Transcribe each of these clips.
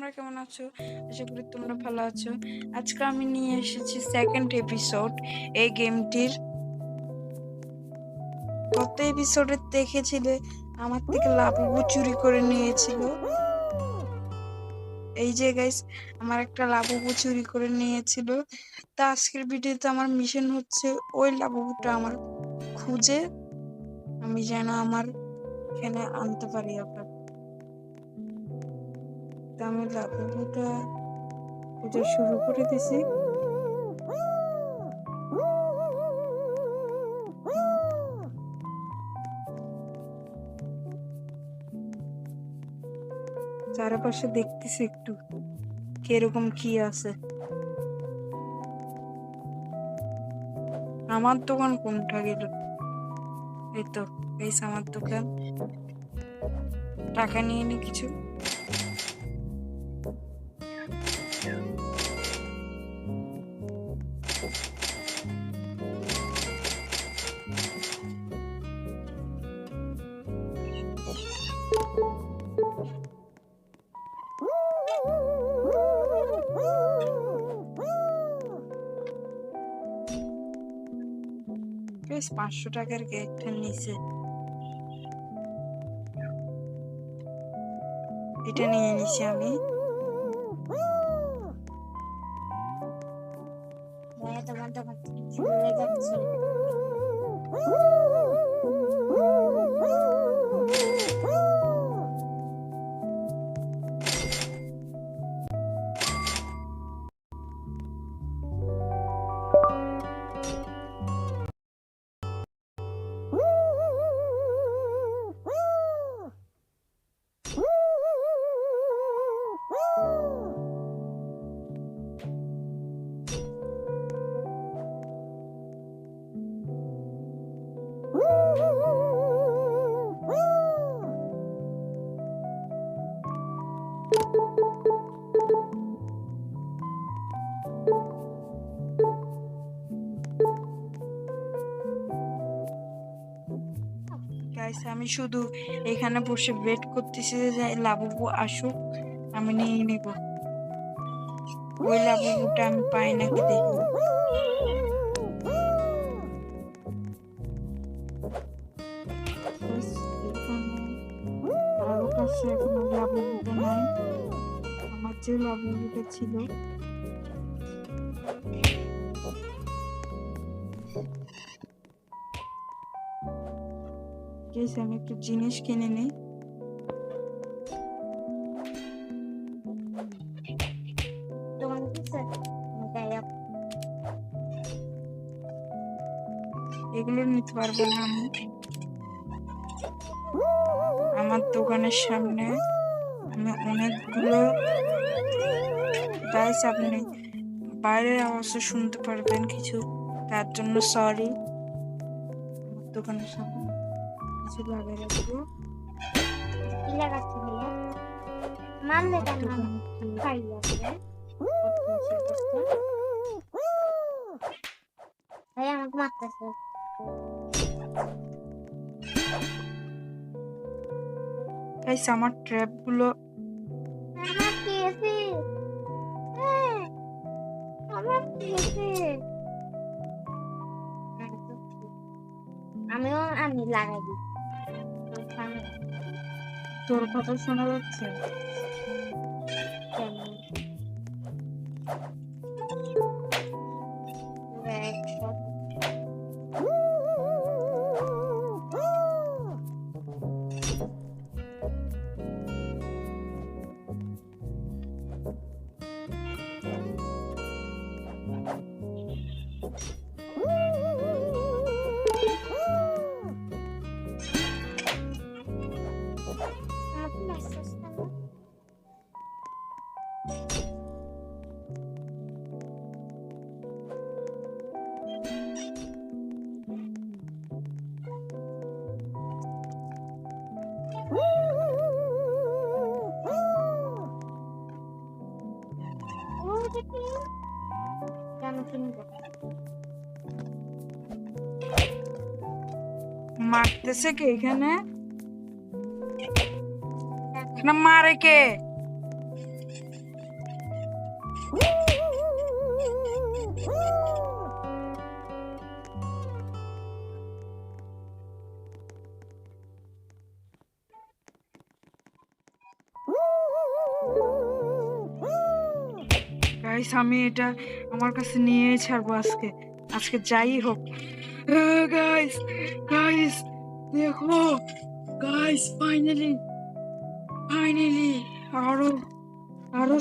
তোমরা কেমন আছো? আশা করি তোমরা ভালো আছো। আজকে আমি নিয়ে এসেছি সেকেন্ড এপিসোড এই গেমটির। গত এপিসোডে দেখেছিলে আমার থেকে লাবুবু চুরি করে নিয়েছিল। এই যে গাইস, আমার একটা লাবুবু চুরি করে নিয়েছিল। তা আজকের ভিডিওতে আমার মিশন হচ্ছে ওই লাবুবুটা আমার খুঁজে আমি যেন আমার এখানে আনতে পারি আবার। তা আমি লাবুবুটা খুঁজে শুরু করে দিছি। চারপাশে দেখতেছি একটু কিরকম কি আছে। আমার দোকান কোনটা গেল? এই তো গাইস, আমার দোকান। টাকা নিয়ে নি কিছু। গাইস 500 টাকার কেকটা নিচে এটা নিয়ে নিছি আমি। তোমার দোকান থেকে চলে যাচ্ছে। গাইস আমি শুধু এখানে বসে ওয়েট করতেছি যে লাবুবু আসুক, আমি নিয়ে নিব। ওই লাবুবুটা আমি পাই নাকি দেখি। গাইস, এখানে কারো কাছে এখনো লাবুবুটা নাই। আমার যে লাবুবুটা ছিল গাইস, আমি একটু জিনিস কিনে নিই। দোকান থেকে এগুলো নিতে পারবো না আমি। আমার দোকানের সামনে আমি অনেকগুলো গাইস, আপনি বাইরের আওয়াজ শুনতে পারবেন কিছু, তার জন্য সরি। আমার দোকানের সামনে কিছু লাগিয়ে রাখবো। কি লাগাচ্ছি ভাইয়া? মানলে কেন খাই আছে? ভাইয়া আমাকে মারতেছে। গাইস, আমার ট্র্যাপ গুলো আমার কেসে আমার কেসে আমি লাগাই দিই। তোর কথা শোনা যাচ্ছে। মারতেছে কে এখানে? না মারে কে? গাইস আমি এটা আমার কাছে নিয়ে ছাড়বো আজকে, আজকে যাই হোক। গাইস গাইস দেখো, গাইস ফাইনালি ফাইনালি আরো আরো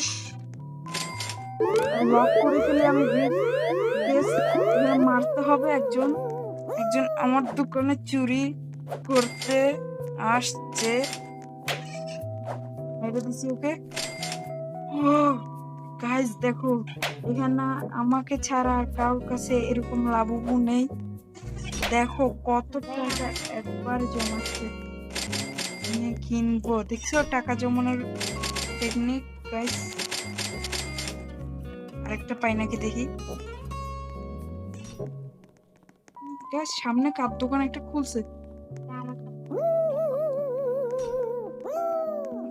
লক করে ফেলে আমি বেশ মারতে হবে একজন, একজন আমার দোকানে চুরি করতে আসছে, মেরে দিছি ওকে। ও গাইস দেখো, এখানে আমাকে ছাড়া আর কারোর কাছে এরকম লাবুবু নেই। দেখো কত টাকা একবার জমাচ্ছে, নিয়ে কিনবো। দেখছো টাকা জমানোর টেকনিক গাইস। আরেকটা পাই নাকি দেখি। গাইস সামনে কার দোকান একটা খুলছে।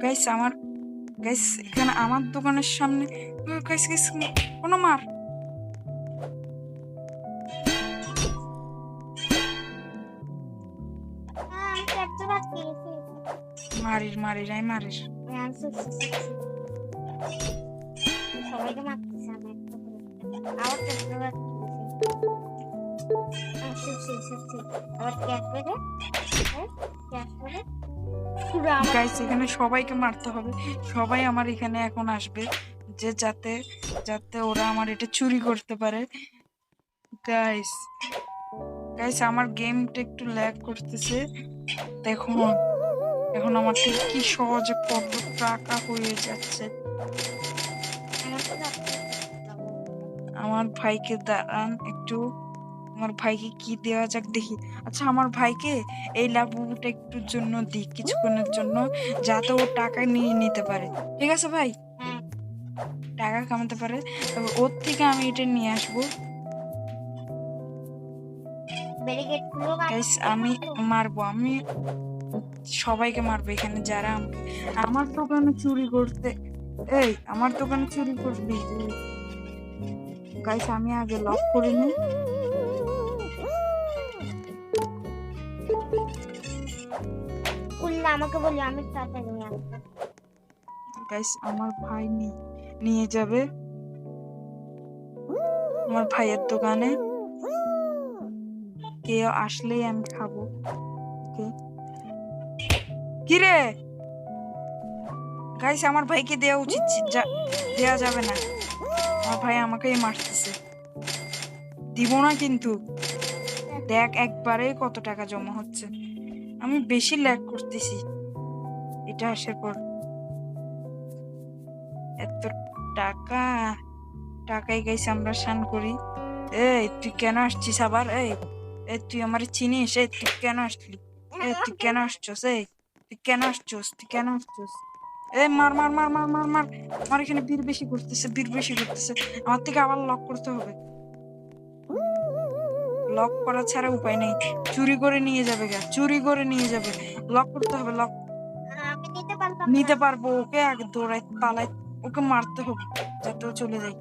গাইস আমার গাইস এখানে আমার দোকানের সামনে গাইস গাইস কোনো মার। আমি ক্যাপ্টে বাদ পেয়েছি। মারির মারির আই মারির। আমি সত্যি সবাইকে মারতেছি আমি একটা করে। আবার ক্যাপ্টে বাদ পেয়েছি। সত্যি আবার ক্যাপ করে ক্যাপ করে পুরো আমার গাইস এখানে সবাইকে মারতে হবে, সবাই আমার এখানে এখন আসবে, যে যাতে যাতে ওরা আমার এটা চুরি করতে পারে। গাইস গাইস আমার গেমটা একটু ল্যাগ করতেছে। দেখুন এখন আমার থেকে কি সহজে কত টাকা হয়ে যাচ্ছে। আমার ভাইকে দাঁড়ান একটু, আমার ভাইকে কি দেওয়া যাক দেখি। আচ্ছা আমার ভাইকে এই লাবুটা একটুর জন্য দিই, কিছুক্ষণের জন্য, যাতে ও টাকা নিয়ে নিতে পারে। ঠিক আছে ভাই, হ্যাঁ টাকা কামাতে পারে, তবে ওর থেকে আমি এটা নিয়ে আসবো। ব্যারিকেড খুলো গাইস আমি মারবো, আমি সবাইকে মারবো এখানে যারা আমার দোকানে চুরি করতে, এই আমার দোকানে চুরি করবি। গাইস আমি আগে লক করে নিই। খুললে আমাকে বলি আমি তাড়াতাড়ি নিয়ে আসবো। গাইস আমার ভাই নিয়ে যাবে আমার ভাইয়ের দোকানে, কেউ আসলেই আমি খাবো। ওকে কি রে গাইস আমার ভাইকে দেওয়া উচিত, দেওয়া যাবে না, আমার ভাই আমাকেই মারতেছে, দিব না কিন্তু। দেখ একবারে কত টাকা জমা হচ্ছে, আমি বেশি ল্যাগ করতেছি এটা আসার পর। এত টাকা, টাকাই গাইছে আমরা শান করি। এই তুই কেন আসছিস আবার? এই এই তুই আমার চিনিস? এই তুই কেন আসলি? এই তুই কেন আসছস? এই তুই কেন আসছস? তুই কেন আসছস? এই মার মার মার মার মার মার, আমার এখানে বীর বেশি করতেছে, বীর বেশি করতেছে। আমার থেকে আবার লক করতে হবে, লক করা ছাড়া উপায় নেই। চুরি করে নিয়ে যাবে গা, চুরি করে নিয়ে যাবে, লক করতে হবে, লক আমি নিতে পারলাম না। নিতে পারবো। ওকে আগে দৌড়াই পালাই, ওকে মারতে হবে যাতে ও চলে যায়।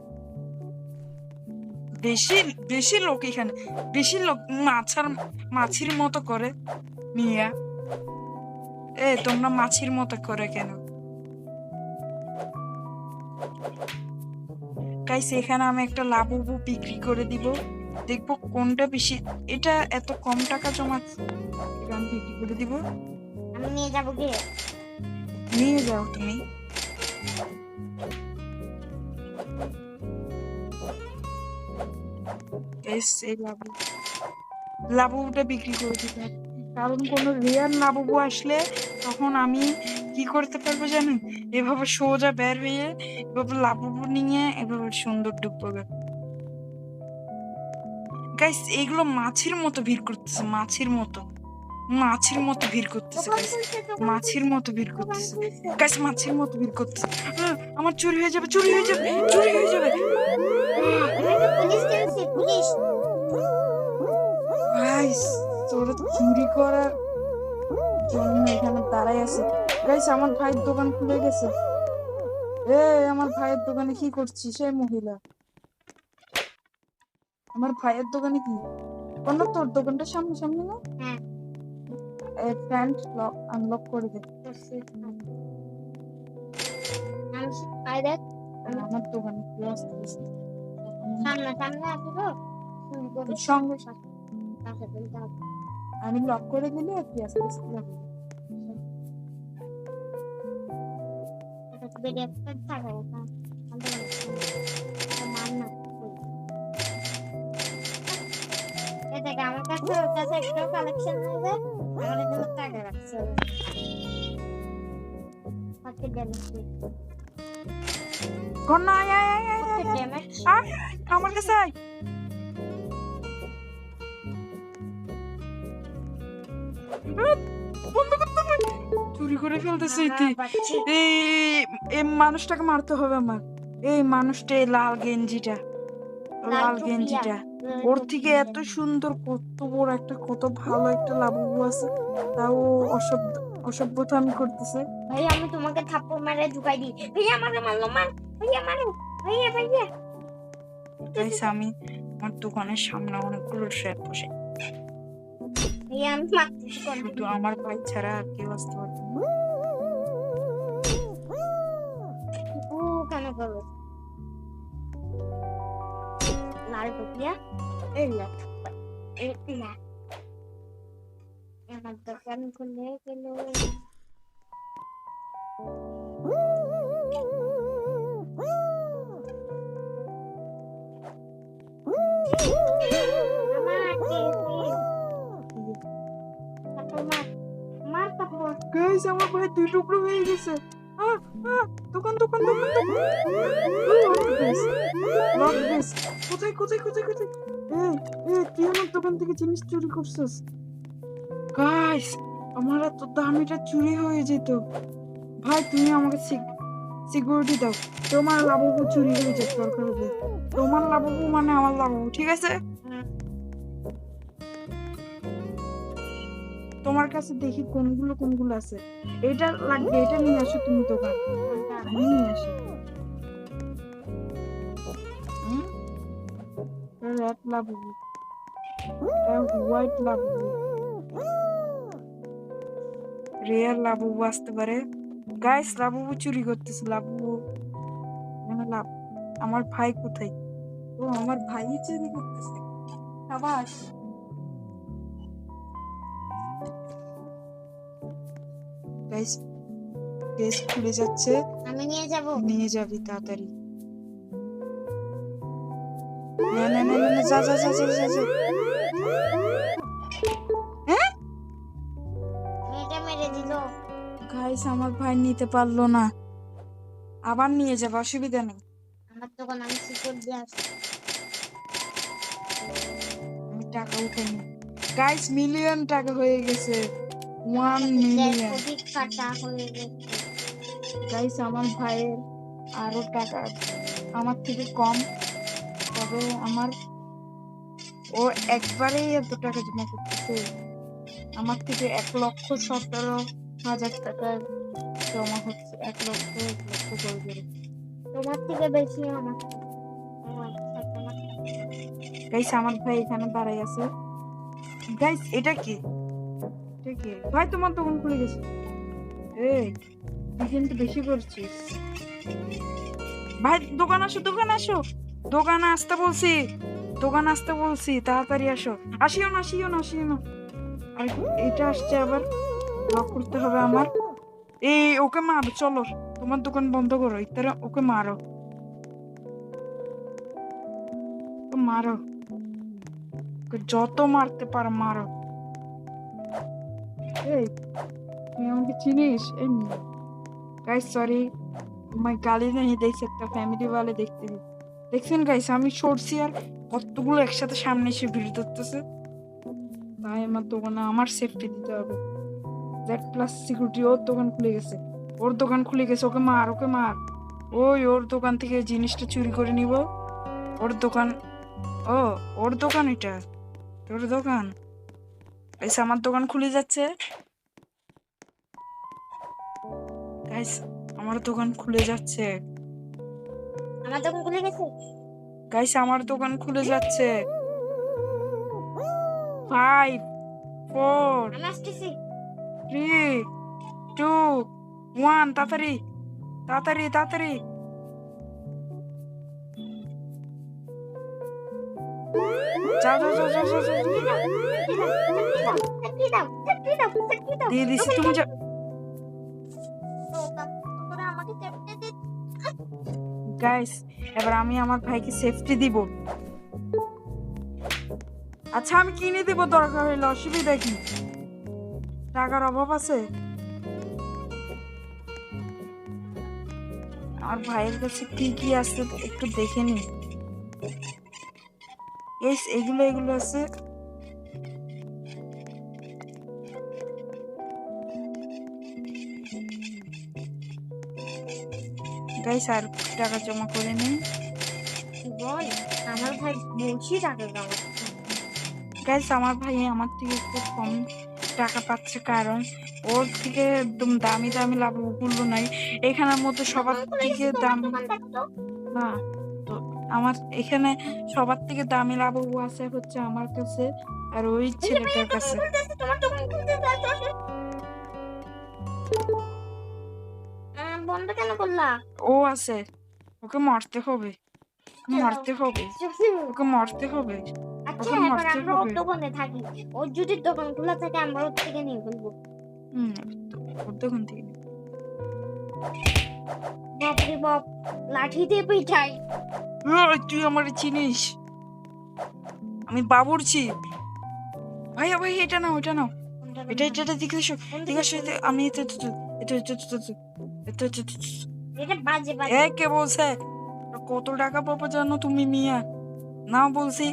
বেশি বেশি লোক এখানে, বেশি লোক মাছির মতো করে নিয়া। এ তোমরা মাছির মতো করে কেন? গাইস এখানে আমি একটা লাবুবু বিক্রি করে দিব, দেখবো কোনটা বেশি। এটা এত কম টাকা জমাচ্ছে, এটা আমি বিক্রি করে দিব। আমি নিয়ে যাবো গিয়ে। নিয়ে যাও তুমি। গাইস এই লাবুবুটা বিক্রি করে দিতে হবে, কারণ কোনো রেয়ার লাবুবু আসলে তখন আমি কি করতে পারবো জানেন? এভাবে সোজা বের হয়ে এভাবে লাবুবু নিয়ে এভাবে সুন্দর ডুববো। গাইস এগুলো মাছির মতো ভিড় করতেছে, মাছির মতো, মাছির মতো ভিড় করতেছে দোকান গাইস, খুলছে, মাছির মতো ভিড় দোকান করতেছে খুলছে। গাইস, মাছির মতো ভিড় করতেছে। আমার চুরি হয়ে যাবে, চুরি হয়ে যাবে, চুরি হয়ে যাবে। আমি একটা পুলিশ কিনছি, পুলিশ। গাইস তোরা চুরি করার জন্য এখানে দাঁড়াই আছে। গাইস আমার ভাইয়ের দোকান খুলে গেছে। আমার ভাইয়ের দোকানে কি করছিস এই মহিলা? আমার ভাইয়ের দোকানে কি কোন? তোর দোকানটা সামনে সামনে না? হ্যাঁ প্যান্ট লক আনলক করে দে। আই দেখ আমার দোকানে কেউ আসতেছে সামনে সামনে আসবো চুরি করে সঙ্গে কাছে ফেলতে হবে। আমি লক করে দিলে আর কি আস্তে আস্তে যাবে। এটা তো বেরিয়ে একটা থাকে না মান না এ দেখ আমার কাছে ওর কাছে একটা কালেকশন নেই যে আমার জন্য টাকা রাখছে হাতে ড্যামেজ কোন না আয় আয় আয় আয় হাতে আয়, আয়। ড্যামেজ আয়, আমার কাছে আয়। বন্ধ করতে হবে। চুরি করে ফেলতেছে তুই বাচ্চা এই এই মানুষটাকে মারতে হবে আমার এই মানুষটা এই লাল গেঞ্জিটা লাল গেঞ্জিটা ওর থেকে এত সুন্দর কত বড় একটা কত ভালো একটা লাবুবু আছে তাও অসভ্যতা আমি করতেছে ভাই আমি তোমাকে থাপ্পড় মেরে ঢুকাই দিই ভাইয়া আমাকে মারলো মার ভাইয়া মারো ভাইয়া ভাইয়া গাইস আমি আমার দোকানের সামনে অনেকগুলো ট্র্যাপ বসে ভাইয়া আমি মারতেছি কোন শুধু আমার ভাই ছাড়া আর কেউ আসতে পারবে না ও কেন করো লাল টুপিয়া এই লাল এই না আমার দোকান খুলে গেল গাইস আমার ভাই দুই টুকরো হয়ে গেছে আহ, দোকান দোকান দোকান দোকান লক দিস কোথায় কোথায় কোথায় কোথায় তুই আমার দোকান থেকে জিনিস চুরি করছিস গাইস আমার এত দামিটা চুরি হয়ে যেত ভাই তুমি আমাকে সিকিউরিটি দাও তোমার লাবুবু চুরি হয়ে যাক দরকার হবে তোমার লাবুবু মানে আমার লাবুবু ঠিক আছে তোমার কাছে দেখি কোনগুলো আছে এটা লাগবে এটা নিয়ে আসো তুমি দোকান নিয়ে আসো red Labubu white Labubu rare Labubu আসতে পারে গাইস লাবুবু চুরি করতেছে লাবুবু আমার ভাই কোথায় ও আমার ভাই চুরি করতেছে সাবাস গাইস কেস খুলে যাচ্ছে আমি নিয়ে যাব নিয়ে যাবি তাড়াতাড়ি না না না না যা যা যা যা যা যা হ্যাঁ এটা মেরে দিল গাইস আমার ভাই নিতে পারলো না আবার নিয়ে যাবে অসুবিধা নেই আমার দোকান আমি সিকিউর দিয়ে আসছি আমি টাকা উঠাইনি গাইস মিলিয়ন টাকা হয়ে গেছে 1 মিলিয়ন অধিক কাটা হয়ে গেছে গাইস আমার ভাইয়ের আরো টাকা আমার থেকে কম তবে আমার ও একবারেই এত টাকা জমা করতেছে আমার থেকে 1,17,000 টাকা জমা হচ্ছে 1 লক্ষ করে করে তোমার থেকে বেশি আমার গাইস আমার ভাই এখানে দাঁড়াই আছে গাইস এটা কি ভাই তোমার দোকান খুলে গেছে এই তুই কিন্তু বেশি করছিস ভাই দোকান আসো দোকানে আসতে বলছি তাড়াতাড়ি আসিও না আর এটা আসছে আবার লক করতে হবে আমার এই ওকে মারো চলো তোমার দোকান বন্ধ করো ইতারা ওকে মারো ওকে যত মারতে পারো মারো এই তুই আমাকে চিনিস এমনি গাইস সরি मैं गाली नहीं दे सकता फैमिली वाले देखते हैं দেখছেন গাইস আমি সরছি আর কতগুলো একসাথে সামনে এসে ভিড় ধরতেছে তাই আমার দোকানে আমার সেফটি দিতে হবে জেড প্লাস সিকিউরিটি ওর দোকান খুলে গেছে ওকে মার ওর দোকান থেকে জিনিসটা চুরি করে নিব ওর দোকান এটা তোর দোকান গাইস আমার দোকান খুলে যাচ্ছে গাইস আমার দোকান খুলে যাচ্ছে আমার দোকান খুলে গেছে গাইস আমার দোকান খুলে যাচ্ছে 5 4 আমি আসতেছি 3 2 1 তাড়াতাড়ি যাও যাও যাও যাও যাও, যাও। দিয়ে দিছি, তুমি যাও। গাইস, এবার আমি আমার ভাইকে সেফটি দিব। আচ্ছা, আমি কিনে দেব দরকার হইলে, অসুবিধা কি? টাকার অভাব আছে? আমার ভাইয়ের কাছে কি কি আছে একটু দেখে নি। এগুলো এগুলো আছে। গাইস, আর টাকা জমা করে নিই। বল, আমার ভাই বলছি টাকা জমা। গাইস, আমার ভাই আমার থেকে একটু কম টাকা পাচ্ছে, কারণ ওর থেকে একদম দামি দামি লাভগুলো নাই। এখানের মধ্যে সবার থেকে দামি না, তো আমার এখানে সবার থেকে দামি লাভবু আছে হচ্ছে আমার কাছে আর ওই ছেলেটার কাছে। বন্ধ কেন করলা? ও আছে, ওকে মরতে হবে, মরতে হবে, ওকে মরতে হবে, আচ্ছা, ওকে এবার মরতে আমরা ওর হবে। দোকানে থাকি। ওর যদি দোকান খোলা থাকে আমরা ওর থেকে নিয়ে ফেলবো। ওর দোকান থেকে নিই। বাপরে বাপ, লাঠি দিয়ে পিঠাই। তুই আমার চিনিস? আমি বাবুর্চি। ভাইয়া ভাই, এটা নাও, এটা নাও, এটা এটা এটা দিকে এসো, দিকে এসো, আমি এটা এটা বাজে বাজে। কে বলছে? কত টাকা পাবো জানো তুমি মিয়া? নাও বলছি।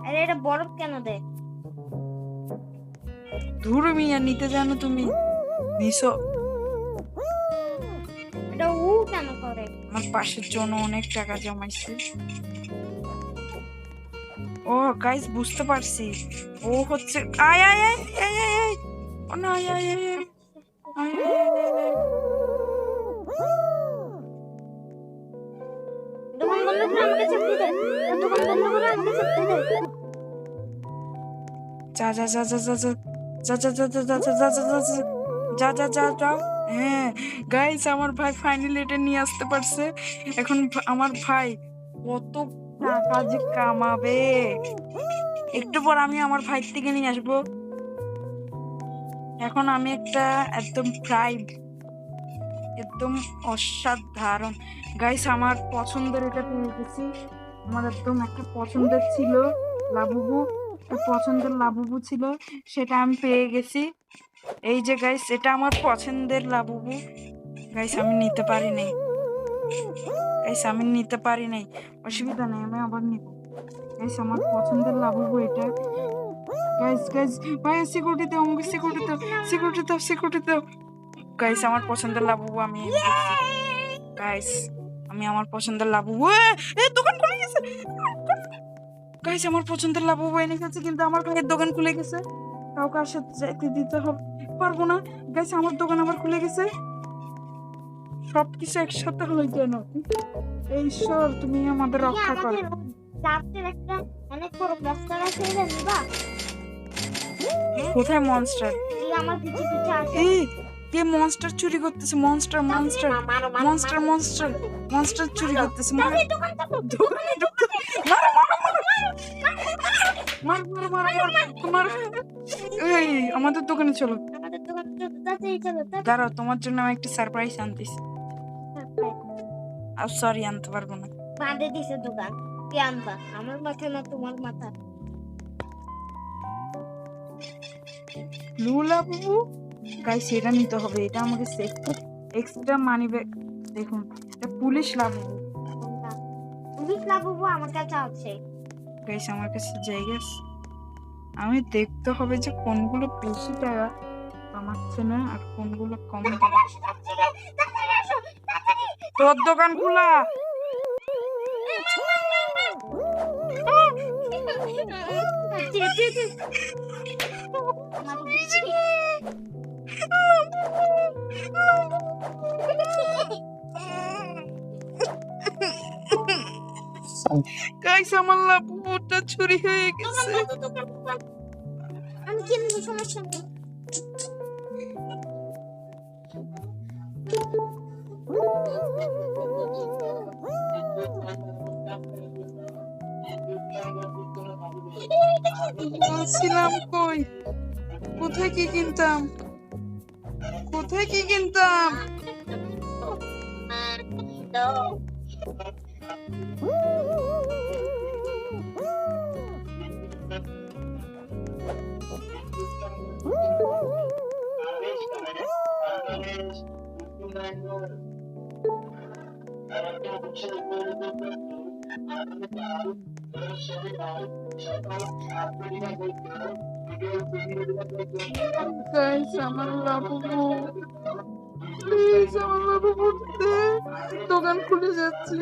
আরে এটা বরফ কেন দেয়? ধুরু মিয়া, নিতে জানো তুমি? নিছো? এটা ও কেন করে? আমার পাশের জন্য অনেক টাকা জমাইছে। ও গাইস, বুঝতে পারছি, ও হচ্ছে আয় আয় আয় আয় আয় আয়, ও না, আয় আয় আয় আয়, আয় আয় আয়। দোকান বন্ধ করে আমাকে চাকরি দে। দোকান বন্ধ করে আমাকে চাকরি দে। যা যা যা যা যা যা যা যা যা যা যা যা যা যা যা যা যাও। হ্যাঁ গাইস, আমার ভাই ফাইনালি এটা নিয়ে আসতে পারছে। এখন আমার ভাই কত টাকা যে কামাবে। একটু পর আমি আমার ভাই থেকে নিয়ে আসবো। এখন আমি একটা একদম ফ্রাইড, একদম অসাধারণ গাইস, আমার পছন্দের এটা পেয়ে গেছি। আমার একদম একটা পছন্দের ছিল লাবুবু, একটা পছন্দের লাবুবু ছিল, সেটা আমি পেয়ে গেছি। এই যে গাইস, এটা আমার পছন্দের লাবুবু। গাইস, আমি নিতে পারি নাই, গাইস আমি নিতে পারি নাই, অসুবিধা নেই, আমি আবার নিব। গাইস, আমার পছন্দের লাবুবু এটা। গাইস গাইস, ভাই সিকিউরিটি দাও, আমাকে সিকিউরিটি দাও, সিকিউরিটি দাও, সিকিউরিটি দাও। গাইস, আমার পছন্দের লাবুবু আমি গাইস, আমি আমার পছন্দের লাবুবু দোকান খুলে গেছে। গাইস, আমার পছন্দের লাবুবু এনে গেছে, কিন্তু আমার ভাইয়ের দোকান খুলে গেছে। কাউকে আর সাথে যাইতে দিতে হবে, পারবো না। গাইস, আমার দোকান আবার খুলে গেছে। সবকিছু একসাথে হলো কেন? এই ঈশ্বর, তুমি আমাদের রক্ষা করো। চার্চের একটা অনেক বড় মনস্টার আছে, এটা নিবা? কোথায় মনস্টার? এই আমার পিছে পিছে আছে। এই কে মনস্টার চুরি করতেছে? Monster monster monster monster monster চুরি করতেছে। দোকানে ঢুকতে মারো মারো মারো মারো মারো মারো মারো। এই আমাদের দোকানে চলো। আমাদের দোকানে তাড়াতাড়ি চলো। দাঁড়াও, তোমার জন্য আমি একটা সারপ্রাইজ আনতেছি। আর সরি, আনতে পারবো না। বাঁধে দিছে দোকান। কে আনবা? আমার মাথা না তোমার মাথা? লুলা বাবু, গাইস এটা নিতে হবে, এটা আমাকে এক্সট্রা মানি ব্যাগ। দেখুন, এটা পুলিশ লাবু। পুলিশ লাবু আমার কাছে আছে। গাইস, আমার কাছে জায়গা আছে। আমি দেখতে হবে যে কোনগুলো বেশি টাকা কামাচ্ছে না আর কোনগুলো কম। তোর দোকান খোলা? গাইস, আমার লাবুটা চুরি হয়ে গেছে। আমি কিনবো, সমস্যা নেই। বলছিলাম কই, কোথায় কি কিনতাম, কোথায় কি কিনতাম? গাইস, আমার লাবুবু, প্লিজ আমার লাবুবু দে, দোকান খুলে যাচ্ছে।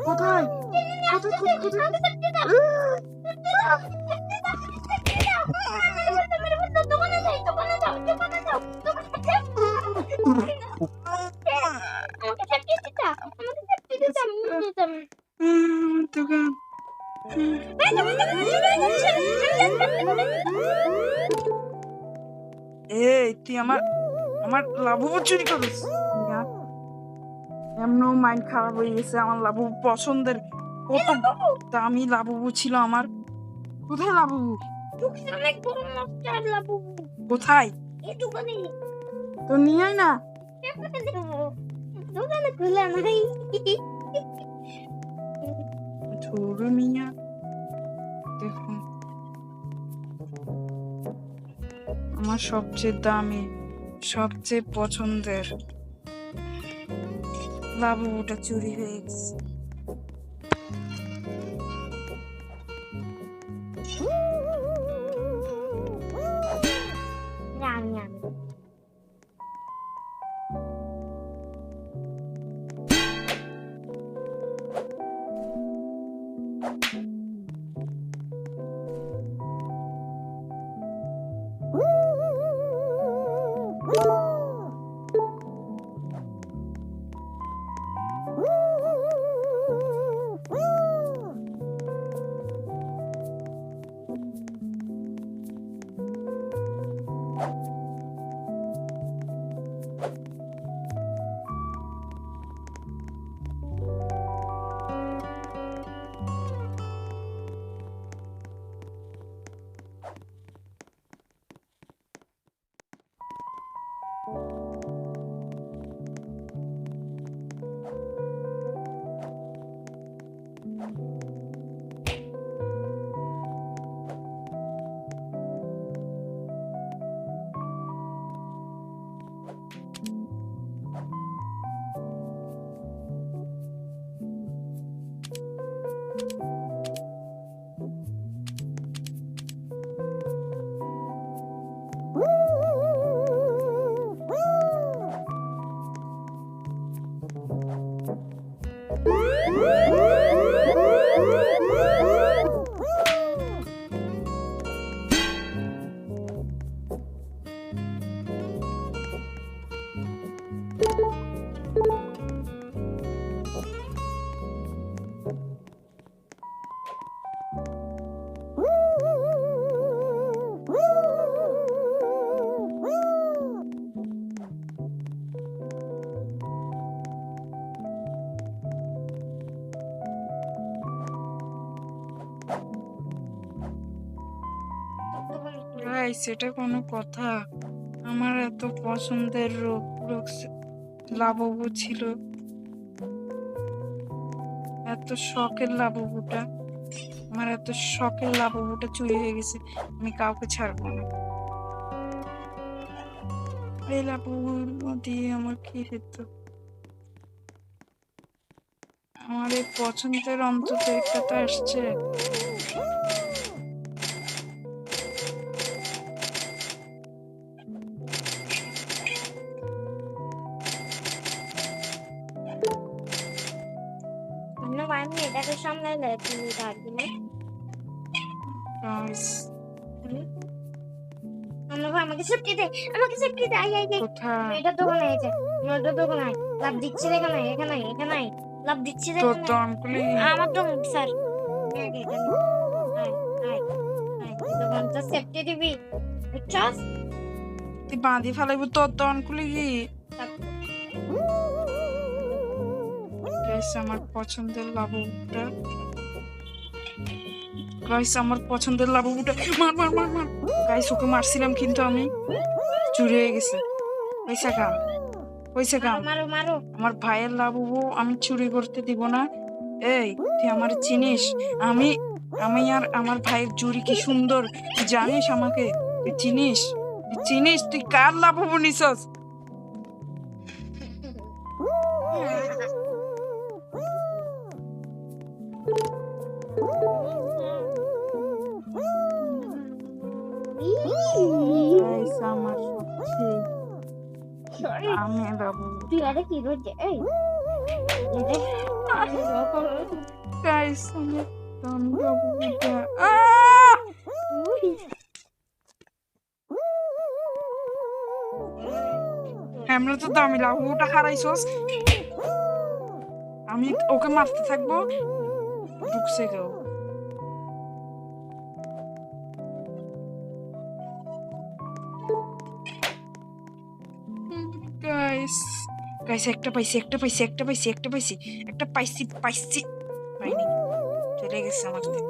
কোথায় কোথায় কোথায় কোথায়? দোকান এই তুই আমার আমার লাবুবু চুরি করিস? এমনও মাইন্ড খারাপ হয়ে গেছে। আমার লাবুবু পছন্দের, কত দামি লাবুবু ছিল আমার। কোথায় লাবুবু? কোথায়? তো নিয়ে আয় না। ধরু মিয়া, দেখুন আমার সবচেয়ে দামি, সবচেয়ে পছন্দের লাবুবুটা চুরি হয়ে গেছে। ভাই, সেটা কোনো কথা? আমার এত পছন্দের লাবুবু ছিল, এত শখের লাবুবুটা, আমার এত শখের লাবুবুটা চুরি হয়ে গেছে। আমি কাউকে ছাড়বো না। এই লাবুবু দিয়ে আমার কি হতো? আমার এই পছন্দের অন্তত একটা তো আসছে। আমি এটাকে সামলাইলে তুমি পারবি না। আমাকে সেফটি দে, আমাকে সেফটি দে। আই আই আই, কোথায়? এটা দোকানে এই যে, এটা দোকানে লাভ দিচ্ছে রে, এখানে এখানে এখানে লাভ দিচ্ছে রে। তোর তো আঙ্কুলি আমার তো স্যার এখানে আই আই আই দোকানটা সেফটি দিবি, বুঝছস? তুই বাঁধি ফেলাইব, তোর তো আঙ্কুলি কি? গাইস আমার পছন্দের লাবুটা, গাইস আমার পছন্দের লাবুটা, মার মার মার মার। গাইস ওকে মারছিলাম কিন্তু আমি, চুরি হয়ে গেছে। পয়সা কাম, পয়সা কাম। মারো মারো। আমার ভাইয়ের লাবুবু আমি চুরি করতে দিব না। এই তুই আমার চিনিস? আমি আমি আর আমার ভাইয়ের জুড়ি কি সুন্দর, তুই জানিস আমাকে? তুই চিনিস? তুই চিনিস তুই কার লাবুবু নিছস? গাইস আমার সবচেয়ে আমি লাবুবু। তুই আরে কি রোজ এই গাইস আমার দামি লাবুবুটা। আমরা তো দামি লাবুবুটা হারাইছস। আমি ওকে মারতে থাকবো, ঢুকছে কেউ। গাইস গাইস একটা পাইছি, একটা পাইছি, একটা পাইছি, একটা পাইছি, একটা পাইছি, পাইছি, পাইনি, চলে গেছে আমার থেকে।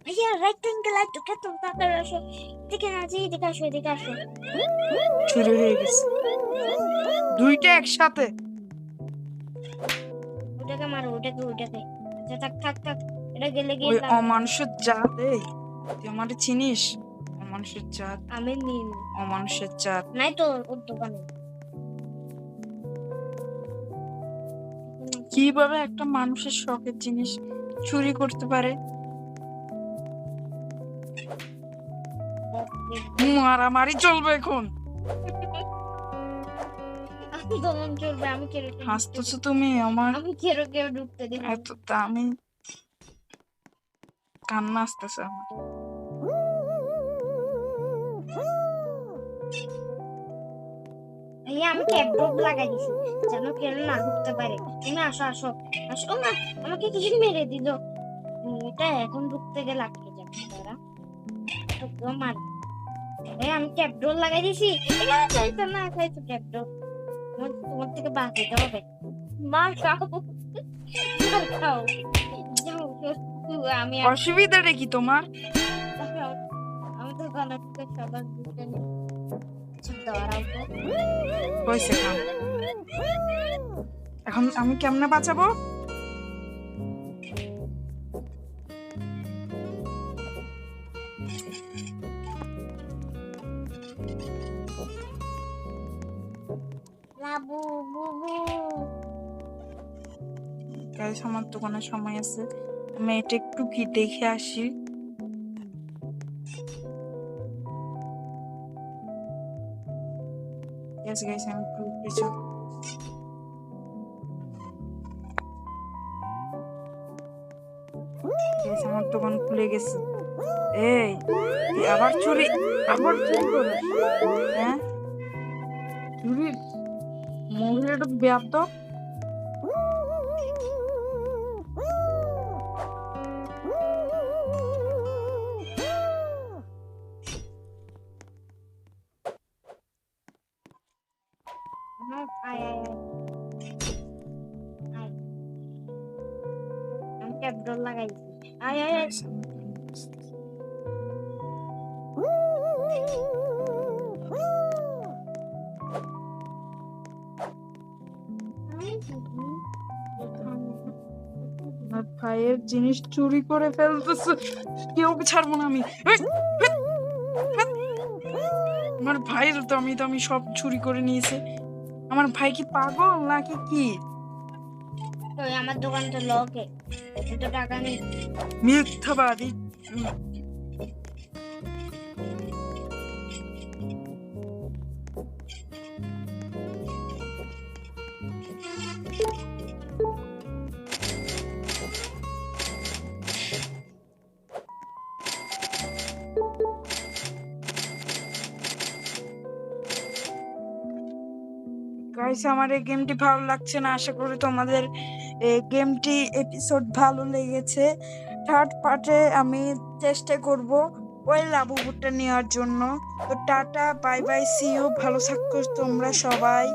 ভাইয়া রেক্টেঙ্গেল লাইট ওকে তুমি তাড়াতাড়ি আসো। এদিকে না যে এদিকে আসো, এদিকে আসো। চুরি হয়ে গেছে দুইটা একসাথে। ওটাকে মারো, ওটাকে। আচ্ছা থাক থাক থাক, এটা গেলে ওই গিয়ে অমানুষের জাত, এই তুই আমারে চিনিস? অমানুষের জাত, আমি নিন অমানুষের জাত। নাই তো ওর দোকানে। কিভাবে একটা মানুষের শখের জিনিস চুরি করতে পারে? মারামারি চলবে এখন। আমি দমন চলবে, আমি কেরোকে হাসতেছো তুমি আমার? আমি কেরোকে ঢুকতে দিব। এত দামি কান্না আসতেছে আমার। ভাইয়া আমি ক্যাপ ড্রপ লাগাই দিছি যেন কেউ না ঢুকতে পারে। তুমি আসো আসো আসো। ও মা, আমাকে কিছু মেরে দিল। এটা এখন ঢুকতে গেলে আটকে যাবে তারা। তো মার। আমি ক্যাপ ড্রপ লাগাই দিছি। এখানে চাইতো না, চাইতো ক্যাপ ড্রপ। তোমার থেকে বাঁচাতে হবে। মার খাও, মার খাও। যাও, আমি অসুবিধাটা কি তোমার? আমি তো গানা থেকে সবার দিতে নিই। দাঁড়াও তো। হয়েছে কাম। এখন আমি কেমনে বাঁচাবো? লাবু বুবু। গাইস আমার দোকানে সময় আছে, আমি এটা একটু কি দেখে আসি। গাইস আমি একটু কিছু আমার দোকান খুলে গেছে। এই তুই আবার চুরি করে? হ্যাঁ চুরি, মহিলাটা বেয়াদ। আয় আয় আয়। আমি ক্যাপ ড্রপ লাগাই দিছি। আয় আয় আয়। আমার ভাইয়ের জিনিস চুরি করে ফেলতেছে, কেউ ছাড়বো না আমি। আমার ভাইয়ের দামি দামি সব চুরি করে নিয়েছে। আমার ভাই কি পাগল নাকি কি? তো আমার দোকান তো লকে, এত টাকা নেই। মিথ্যাবাদী। গাইস আমার এই গেমটি ভালো লাগছে না, আশা করি তোমাদের গেমটি এপিসোড ভালো লেগেছে। থার্ড পার্টে আমি চেষ্টা করব ওই লাবুবুটা নেওয়ার জন্য। তো tata, bye bye, see you, ভালো থাকো তোমরা সবাই।